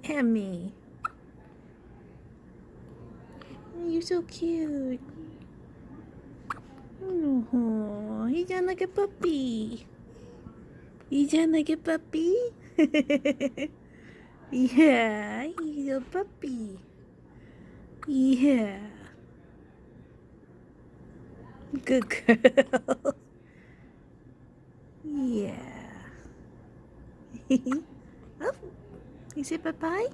Emmy. You're so cute. Oh, you sound like a puppy. You sound like a puppy? Yeah, you're a puppy. Yeah. Good girl. Yeah. Oh, you say bye-bye?